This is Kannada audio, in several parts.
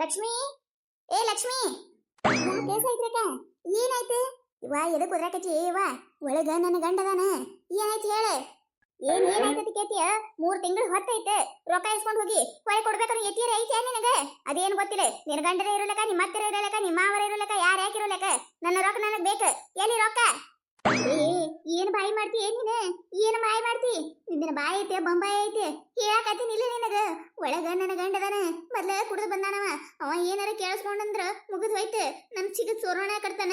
ಲಕ್ಷ್ಮಿ, ಏ ಲಕ್ಷ್ಮಿ, ಕೇಸೈತ್ರಕ ಏನಾಯ್ತು? ಇವ ಎದಕ್ ಒದ್ರಾಕತಿ? ಇವ ಒಳಗ ನನ್ನ ಗಂಡದಾನ. ಏನಾಯ್ತು ಹೇಳ. ಏನಾಯ್ತತಿ ಕೇತಿಯ? 3 ತಿಂಗಳು ಹೊತ್ತೈತೆ. ರೊಕ್ಕ ಇಸ್ಕೊಂಡು ಹೋಗಿ ಹೊಯ್ ಕೊಡ್ಬೇಕಂದ್ರೆ ಎತ್ತಿರ ಐತೆ ನಿನಗ? ಅದೇನು ಗೊತ್ತಿಲ್ಲ. ನಿನ್ನ ಗಂಡನೇ ಇರೋಲಕ, ನಿಮ್ಮ ಅತ್ತೆರ ಇರೋಲಕ, ನಿಮ್ಮ ಮಾವರ ಇರೋಲಕ, ಯಾರು ಯಾಕಿರೋಲಕ? ನನ್ನ ರೊಕ್ಕ ನನಗ್ ಬೇಕು. ಎಲ್ಲಿ ರೊಕ್ಕ? ಏನ್ ಬಾಯಿ ಮಾಡ್ತಿ? ಏನ್ ಬಾಯಿ ಮಾಡ್ತಿ? ನಿನ್ನ ಬಾಯಿ ಐತೆ, ಬೊಂಬಾಯಿ ಐತೆ. ಹೇಳಕತ್ತೀನಿ ಇಲ್ಲ ನಿನಗ. ಒಳಗ ನನ್ನ ಗಂಡದಾನ. ಮೊದ್ಲ ಕುಡಿದು ಬಂದಾನವ. ಅವ ಏನಾರ ಕೇಳಿಸ್ಕೊಂಡಂದ್ರ ಮುಗಿದ್ ಹೋಯ್ತು. ನನ್ ಸಿಗದ್ ಸೋರೋಣ ಕಟ್ತಾನ.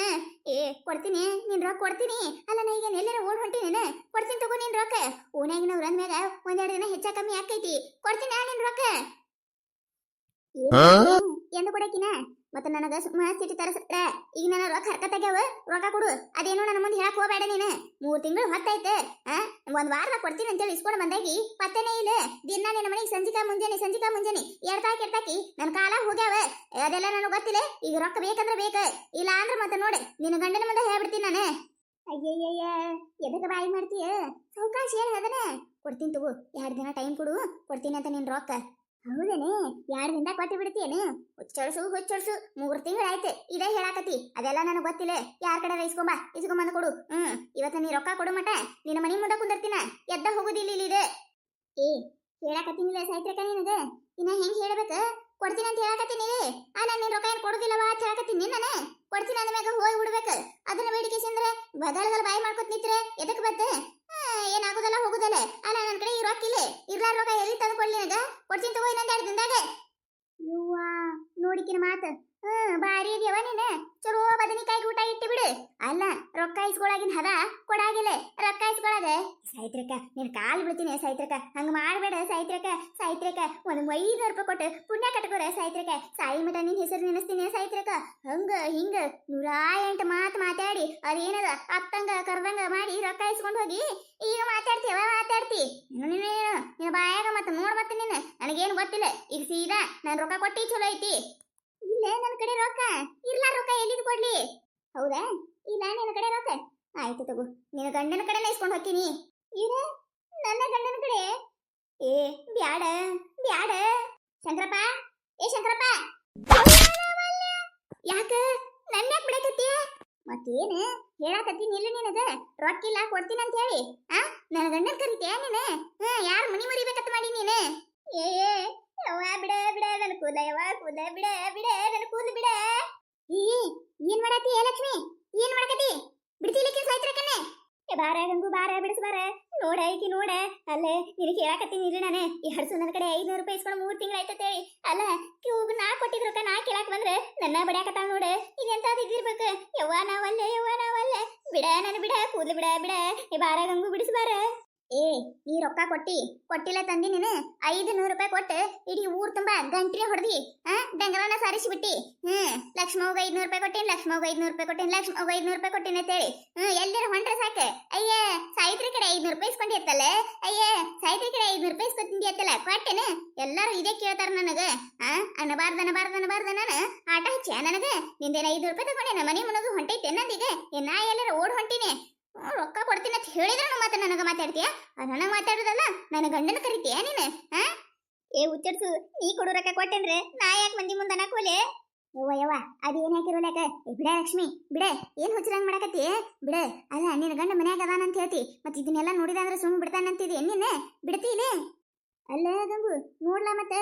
ಕೊಡ್ತೀನಿ, ನಿನ್ ರೊಕ್ಕ ಕೊಡ್ತೀನಿ. ಅಲ್ಲ ನಾ ಈಗ ಎಲ್ಲಾರ ಓಡ್ ಹೊಂಟಿನೇನ? ಕೊಡ್ತೀನಿ ತಗೋ ನಿನ್ ರೊಕ್ಕ. ಓನ್ಯಾಗಿನವ್ರು ಅಂದ್ಮ್ಯಾಗ ಒಂದೆರಡು ದಿನ ಹೆಚ್ಚ ಕಮ್ಮಿ ಆಕೈತಿ. ಕೊಡ್ತೀನಿ ನಿನ್ ರೊಕ್ಕ. ಎಂದು ಕೊಡಕಿನ ಮತ್ತೆ ನನಗ ಸಿಟಿ ತರಸ್ರ. ಈಗ ನನ್ನ ರೊಕ್ಕ ಹರ್ಕತ್ತಾಗ್ಯಾವ. ರೊಕ್ಕ ಕೊಡು. ಅದೇನೋ ನನ್ನ ಮುಂದೆ ಹೇಳಕ್ ಹೋಗ್ಬೇಡ ನೀನು. 3 ತಿಂಗಳು ಹೊತ್ತೈತೆ. ಒಂದ್ ವಾರದಾಗ ಕೊಡ್ತೀನಿ ಅಂತೇಳಿ ಇಸ್ಕೊಂಡು ಬಂದಾಗಿ ಪತ್ತೆನೇ ಇಲ್ಲ. ದಿನ ನಿನ್ನ ಮನೆಗೆ ಸಂಜಿಕಾ ಮುಂಜಾನೆ ಎಡ್ತಾಕಿ ನನ್ನ ಕಾಲ ಹೋಗ್ಯಾವ. ಅದೆಲ್ಲ ನನಗೆ ಗೊತ್ತಿಲ್ಲ. ಈಗ ರೊಕ್ಕ ಬೇಕಂದ್ರೆ ಬೇಕ, ಇಲ್ಲ ಅಂದ್ರೆ ಮತ್ತೆ ನೋಡಿ ನಿನ್ನ ಗಂಡನ ಮುಂದೆ ಹೇಳ್ಬಿಡ್ತೀನಿ ನಾನು. ಅಯ್ಯಯ್ಯಯ್ಯ, ಎದಕ್ಕೆ ಬಾಯಿ ಮಾಡ್ತೀಯ? ಸಾವಕಾಶ ಏನು ಅದನ್ನ. ಕೊಡ್ತೀನಿ ತಗೋ. 2 ದಿನ ಟೈಮ್ ಕೊಡು, ಕೊಡ್ತೀನಿ ಅಂತ ನಿನ್ ರೊಕ್ಕ. ಹೌದೇನೆ? 2 ದಿನ ಕೊಟ್ಟು ಬಿಡ್ತೀಯೇನು? ಹುಚ್ಚೊಳ್ಸು 3 ತಿಂಗಳಾಯ್ತು ಇದೇ ಹೇಳಾಕತಿ. ಅದೆಲ್ಲ ನನಗೆ ಗೊತ್ತಿಲ್ಲ. ಯಾರ ಕಡೆ ಇಸ್ಕೊಂಬಂದು ಕೊಡು. ಇವತ್ತ ನೀ ರೊಕ್ಕ ಕೊಡು ಮಟ ನಿನ್ನ ಮನಿ ಮುಂದೆ ಕುಂದಿರ್ತೀನ. ಎದ್ದ ಹೋಗುದಿಲ್ಲ ಇಲ್ಲಿ. ಹೇಳಾಕತ್ತೀನಿಲ್ಲ ಸಾಯ್ತ್ರಕ ನಿನಗ. ಇನ್ನ ಹೆಂಗ್ ಹೇಳ್ಬೇಕ? ಕೊಡ್ತೀನಿ ಅಂತ ಹೇಳಾಕತ್ತೀನಿ. ನಾನು ನಿನ್ ರೊಕ್ಕ ಏನು ಕೊಡುದಿಲ್ಲವಾ ಅಂತ ಹೇಳಾಕತ್ತೀನಿ. ನಾನು ಕೊಡ್ತೀನಿ ಅಂದ್ಮ್ಯಾಗ ಹೋಗಿ ಬಿಡ್ಬೇಕು. ಅದನ್ನ ಬೇಡಿಕೆಸಂದ್ರೆ ಬದಲಗಲ್ ಬಾಯಿ ಮಾಡ್ಕೊತ ನಿತ್ರೆ ಎದಕ್ ಬತ್ತೆ? ಏನಾಗುದಲ್ಲ ಹೋಗುದಲ್ಲ. ಅಲ್ಲ ನನ್ನ ಕಡೆ ಈ ರೊಕ್ಕ ಇಲ್ಲ. ಇರ್ಲಾರ ರೊಕ್ಕ ಎಲ್ಲಿ ತಂದು ಕೊಡ್ಲಿ ನನಗ? ಕೊಡ್ತೀನಿ ತಗೋ ಇನ್ನೊಂದು 2 ದಿನದಾಗ. ಯುವ್ವಾ, ನೋಡಿಕಿನ ಮಾತು ಬಾರಿ ಇದೆಯವ ನೀನು. ಚಲೋ ಬದನಿಕಾಯಿ ಊಟ ಇಟ್ಟು ಬಿಡು. ಅಲ್ಲ ರೊಕ್ಕ ಇಸ್ಕೊಳಗಿನ ಹದ ಕೊಡಾಗಿಲ್ಲ. ರೊಕ್ಕ ಇಸ್ಕೊಳಗ ಸಾಯ್ತ್ರಕ ನೀನ್ ಕಾಲ್ ಬಿಡ್ತೀನಿ. ಸಾಯ್ತ್ರಕ ಹಂಗ ಮಾಡ್ಬೇಡ. ಸಾಯ್ತ್ರಕ ಒಂದು 500 ರೂಪಾಯಿ ಕೊಟ್ಟು ಪುಣ್ಯ ಕಟ್ಕೋರ. ಸಾಯ್ತ್ರಕ ಸಾಯಿ ಮಠ ನಿನ್ ಹೆಸರು ನೆನೆಸ್ತೀನಿ. ಸಾಯ್ತ್ರಕ ಹಂಗ ಹಿಂಗ 108 ಮಾತು ಮಾತಾಡಿ ಅದೇನದ ಅತ್ತಂಗ ಕರ್ದಂಗ ಮಾಡಿ ರೊಕ್ಕ ಇಸ್ಕೊಂಡು ಹೋಗಿ ಈಗ ಮಾತಾಡ್ತಿ. ನಿನ್ನ ಬಾಯಾಗ ಮತ್ತೆ ನೋಡ್ ಮತ್ತೆ ನೀನು. ನನಗೇನು ಗೊತ್ತಿಲ್ಲ. ಈಗ ಸೀದಾ ನಾನು ರೊಕ್ಕ ಕೊಟ್ಟಿ ಚಲೋ ಐತಿ. ಇಲ್ಲ ನನ್ನ ಕಡೆ ರೊಕ್ಕ ಇಲ್ಲ. ರೊಕ್ಕ ಎಲ್ಲಿದ್ ಕೊಡ್ಲಿ? ಹೌದಾ? ಇಲ್ಲ ನಿನ್ನ ಕಡೆ ರೊಕ್ಕ. ಆಯ್ತು ತಗೋ. ನಿನ್ನ ಗಂಡನ ಕಡೆನೇ ಇಸ್ಕೊಂಡು ಹೋಗ್ತೀನಿ. ಏನು ನನ್ನ ಗಂಡನ ಕಡೆ? ಬ್ಯಾಡ. ಶಂಕರಪ್ಪ, ಶಂಕರಪ್ಪ, ಯಾಕ ನನ್ನ ಯಾಕೆ ಬಿಡಕತ್ತೀಯ? ಮತ್ತೇನು ಹೇಳಕತ್ತೀನಿ ಇಲ್ಲ ನಿನಗ? ರೊಕ್ಕಿಲ್ಲ ಕೊಡ್ತೀನಿ ಅಂತ ಹೇಳಿ ನನ್ನ ಗಂಡನ ಕರಿತೀಯ ನೀನು? ಯಾರು ಮನಿ ಮುರಿಬೇಕಂತ ಮಾಡಿ ನೀನು? ಯವ್ವ ಬಿಡ ನನ್ನ ಕೂದ. ಯವ್ವ ಕೂದ ಬಿಡ ನನ್ನ ಕೂದ ಬಿಡ. ಏನ್ ಮಾಡತ್ತಿ ಲಕ್ಷ್ಮಿ? ಏನ್ ಮಾಡಕತ್ತಿ? ಬಿಡ್ತಿಲಿಕ್ಕೆ ಸಾಯ್ತ್ರಕನೆ. ಬಾರ ಗಂಗು ಬಾರ, ಬಿಡಿಸ್ ಬಾರ. ನೋಡ ಐಕಿ ನೋಡ. ಅಲ್ಲೇ ನಿನಗೆ ಹೇಳಕತ್ತೀನಿ ಇಲ್ಲ ನಾನು. ಈ ಹಡ್ಸು ನನ್ನ ಕಡೆ 500 ರೂಪಾಯಿ ಇಸ್ಕೊಂಡು 3 ತಿಂಗಳಾಯ್ತೇಳಿ. ಅಲ್ಲ ನಾ ಕೊಟ್ಟಿದ್ ರೊಕ್ಕ ನಾ ಕೇಳಾಕ್ ಬಂದ್ರೆ ನನ್ನ ಬಡ್ಯಾಕತ್ತಾಳ ನೋಡ. ಇದೆಂತ ಇದಿರ್ಬೇಕು? ಯವ್ವ ನಾವಲ್ಲೇ ಬಿಡ ನಾನು ಬಿಡ ಕೂದ್ಲು ಬಿಡ. ಬಾರ ಗಂಗು ಬಿಡಿಸ್ ಬಾರ. ನೀ ರೊಕ್ಕ ಕೊಟ್ಟಿಲ್ಲ ತಂದಿ ನೀನು. 500 ರೂಪಾಯಿ ಕೊಟ್ಟು ಇಡೀ ಊರ್ ತುಂಬಾ ಗಂಟ್ರಿ ಹೊಡೆದಿ ಡಂಗರನ್ನ ಸಾರಿಸಿ ಬಿಟ್ಟಿ. ಲಕ್ಷ್ಮವ್ಗ 500 ರೂಪಾಯಿ ಕೊಟ್ಟೇನಿ, ಲಕ್ಷ್ಮವ್ಗ 500 ರೂಪಾಯಿ ಕೊಟ್ಟೇನಿ ಅಂತೇಳಿ ಎಲ್ಲರ ಹೊಂಟ್ರೆ ಸಾಕ. ಅಯ್ಯ ಸಾಯಿತ್ರಿ ಕಡೆ 500 ರೂಪಾಯಿ ಇಸ್ಕೊಂಡಿ ಎತ್ತಲ್ಲ. ಸಾಯಿತ್ರಿ ಕಡೆ 500 ರೂಪಾಯಿ ಇಸ್ಕೊತಿಂದಿ ಎತ್ತಲ್ಲ. ಕೊಟ್ಟೆನ? ಎಲ್ಲಾರು ಇದೇ ಕೇಳ್ತಾರ ನನಗ. ಅನ್ನಬಾರ್ದ ನಾನು ಆಟ ಹಚ್ಚ ನನಗ. ನಿಂದೇನ 500 ರೂಪಾಯಿ ತಗೊಂಡೇನ ಮನಿ ಮುನಗು ಹೊಂಟೈತೆ ನಂದೀಗ. ನಾ ಎಲ್ಲರ ಓಡ್ ಹೊಂಟಿನಿ. ರೊಕ್ಕ ಕೊಡ್ತೀನಿ ಅಂತ ಹೇಳಿದ್ರು ಮತ್ತೆ ನನಗ ಮಾತಾಡ್ತೀಯ? ನನಗ ಮಾತಾಡುದಲ್ಲ ನನ್ನ ಗಂಡನ ಕರಿತೀಯ ನೀನು? ಹುಚ್ಚಡ್ಸು, ನೀ ಕೊಡು ರೊಕ್ಕ ಕೊಟ್ಟೇನ್ರೆ ನಾ ಯಾಕೆ ಮಂದಿ ಮುಂದೆ ಅನ್ನಕೋಲೆ? ಯವ್ವ ಅದೇನ್ ಹಾಕಿರೋಲ್ಯಾಕ? ಬಿಡ ಲಕ್ಷ್ಮಿ ಬಿಡ. ಏನ್ ಹುಚ್ಚರಂಗ್ ಮಾಡಕತ್ತಿ? ಬಿಡ. ಅಲ್ಲ ನಿನ್ನ ಗಂಡ ಮನ್ಯಾಗ ಅದಾನಂತ ಹೇಳ್ತಿ, ಮತ್ತೆ ಇದನ್ನೆಲ್ಲ ನೋಡಿದ ಅಂದ್ರೆ ಸುಮ್ಮನೆ ಬಿಡ್ತಾನಂತಿದಿ ನಿನ್ನ? ಬಿಡ್ತೀಲಿ? ಅಲ್ಲ ಗಂಗು ನೋಡ್ಲಾ ಮತ್ತೆ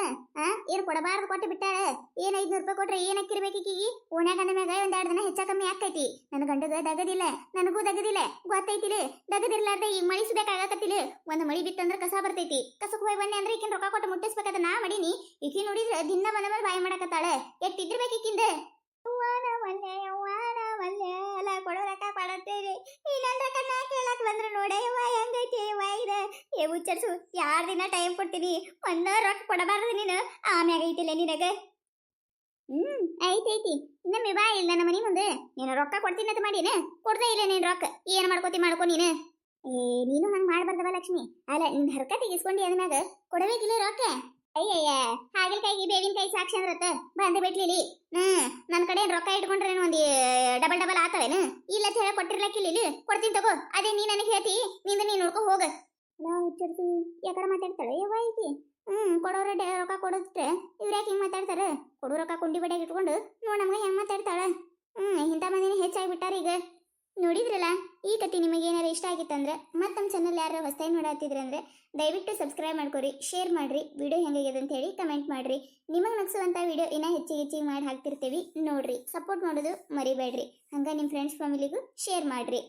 ಏನ್ ಕೊಡಬಾರ್ದು ಕೊಟ್ಟು ಬಿಟ್ಟಾಳೆ. 500 ರೂಪಾಯಿ ಕೊಟ್ರೆ ಏನ್ ಹಾಕಿರ್ಬೇಕೀಗಿ? ಓನ್ಯಾಗ ಅಂದ ಮ್ಯಾಗ 1-2 ದಿನ ಹೆಚ್ಚ ಕಮ್ಮಿ ಆಕೈತಿ. ನನ್ನ ಗಂಡಗ ದಗದಿಲ್ಲ, ನನಗೂ ದಗದಿಲ್ಲ. ಗೊತ್ತೈತಿಲಿ? ದಗದಿರ್ಲಾರ್ದೆ ಈಗ ಮಳಿ ಸುಬೇಕಾಗತ್ತಿಲ್ಲ. ಒಂದ್ ಮಳಿ ಬಿತ್ತಂದ್ರ ಕಸ ಬರ್ತೈತಿ. ಕಸಕ್ ಹೋಗಿ ಬಂದೆ ಅಂದ್ರೆ ಈಕಿನ ರೊಕ್ಕ ಕೊಟ್ಟು ಮುಟ್ಟಿಸ್ಬೇಕಾದ ನಾ ಮಾಡೀನಿ. ಈಕಿ ನೋಡಿದ್ರೆ ದಿನ ಬಂದ ಮೇಲೆ ಬಾಯಿ ಮಾಡಕತ್ತಾಳೆ. ಎಷ್ಟಿದ್ದಿರ್ಬೇಕೀಕಿಂದ? ಅಲ್ಲ ಕೊಡೋ ರೊಕ್ಕ ಕೊಡತ್ತೇರಿ. ಇನ್ನೊಂದ್ ರೊಕ್ಕ ನಾ ಕೇಳಕ್ ಬಂದ್ರೆ ನೋಡೆ ಹೆಂಗೈತಿ ಇದೆ. ಹುಚ್ಚರ್ಸು 2 ದಿನ ಟೈಮ್ ಕೊಡ್ತೀನಿ. ಒಂದ ರೊಕ್ಕ ಕೊಡಬಾರ್ದು ನೀನು. ಆಮ್ಯಾಗ ಐತಿಲ್ಲ ನಿನಗ. ಐತಿ ಇನ್ನೊಮ್ಮೆ ಬಾ ಇಲ್ಲ ನನ್ನ ಮನಿ ಮುಂದೆ. ನೀನು ರೊಕ್ಕ ಕೊಡ್ತೀನಿ ಅಂತ ಮಾಡೀನ? ಕೊಡ್ದೇ ಇಲ್ಲ ನೀನ್ ರೊಕ್ಕ. ಏನ್ ಮಾಡ್ಕೊ ನೀನು? ನೀನು ಹಂಗ ಮಾಡ್ಬಾರ್ದವ ಲಕ್ಷ್ಮಿ. ಅಲ್ಲ ನಿನ್ ಹರ್ಕ ತೆಗಿಸ್ಕೊಂಡಿ ಅಂದ್ಮ್ಯಾಗ ಕೊಡಬೇಕಿಲ್ಲ ರೊಕ್ಕ. ಅಯ್ಯಯ್ಯ ಹಾಗಲಕಾಯಿ ಬೇವಿನಕಾಯಿ ಸಾಕ್ಷಿ ಅಂದ್ರತ್ತ ಬಂದೆ ಬಿಟ್ಲಿಲಿ. ನನ್ನ ಕಡೆ ರೊಕ್ಕ ಇಟ್ಕೊಂಡ್ರೆ ಒಂದು ಡಬಲ್ ಆತವೇನು? ಇಲ್ಲ ಅಂತ ಹೇಳಿ ಕೊಟ್ಟಿರ್ಲಕ್ಕಿಲ್ಲ. ಕೊಡ್ತೀನಿ ತಗೋ. ಅದೇ ನೀ ನನಗೆ ಹೇಳ್ತಿ, ನಿಂದ ನೀ ನೋಡ್ಕೊ ಹೋಗ. ಹುಚ್ಚರ್ಸು ಯಾಕಡೆ ಮಾತಾಡ್ತಾಳೆ ಯವ್ವ ಈಕಿ? ಕೊಡೋರ ರೊಕ್ಕ ಕೊಡಿದ್ರೆ ಇವ್ರು ಯಾಕೆ ಹಿಂಗೆ ಮಾತಾಡ್ತಾರೆ? ಕೊಡೋ ರೊಕ್ಕ ಕುಂಡಿ ಬಡಿಯಾಗಿ ಇಟ್ಕೊಂಡು ನೋಡ್ ನಮ್ಗೆ ಹೆಂಗೆ ಮಾತಾಡ್ತಾಳ. ಇಂಥ ಮಂದಿನೇ ಹೆಚ್ಚಾಗ್ಬಿಟ್ಟಾರ ಈಗ. ನೋಡಿದ್ರಲ್ಲ, ಈ ಕತೆ ನಿಮಗೆ ಏನಾರು ಇಷ್ಟ ಆಗಿತ್ತಂದ್ರೆ ಮತ್ತೆ ನಮ್ಮ ಚಾನಲ್ ಯಾರು ಹೊಸದಾಗಿ ನೋಡಾತಿದ್ರೆ ಅಂದ್ರೆ ದಯವಿಟ್ಟು ಸಬ್ಸ್ಕ್ರೈಬ್ ಮಾಡ್ಕೊರಿ, ಶೇರ್ ಮಾಡ್ರಿ, ವಿಡಿಯೋ ಹೆಂಗಾಗಿದೆ ಅಂತ ಹೇಳಿ ಕಮೆಂಟ್ ಮಾಡ್ರಿ. ನಿಮಗೆ ನಗಿಸುವಂಥ ವಿಡಿಯೋ ಇನ್ನೂ ಹೆಚ್ಚಿಗೆ ಮಾಡಿ ಹಾಕ್ತಿರ್ತೀವಿ, ನೋಡ್ರಿ, ಸಪೋರ್ಟ್ ಮಾಡೋದು ಮರಿಬೇಡ್ರಿ. ಹಂಗ ನಿಮ್ಮ ಫ್ರೆಂಡ್ಸ್ ಫ್ಯಾಮಿಲಿಗೂ ಶೇರ್ ಮಾಡ್ರಿ.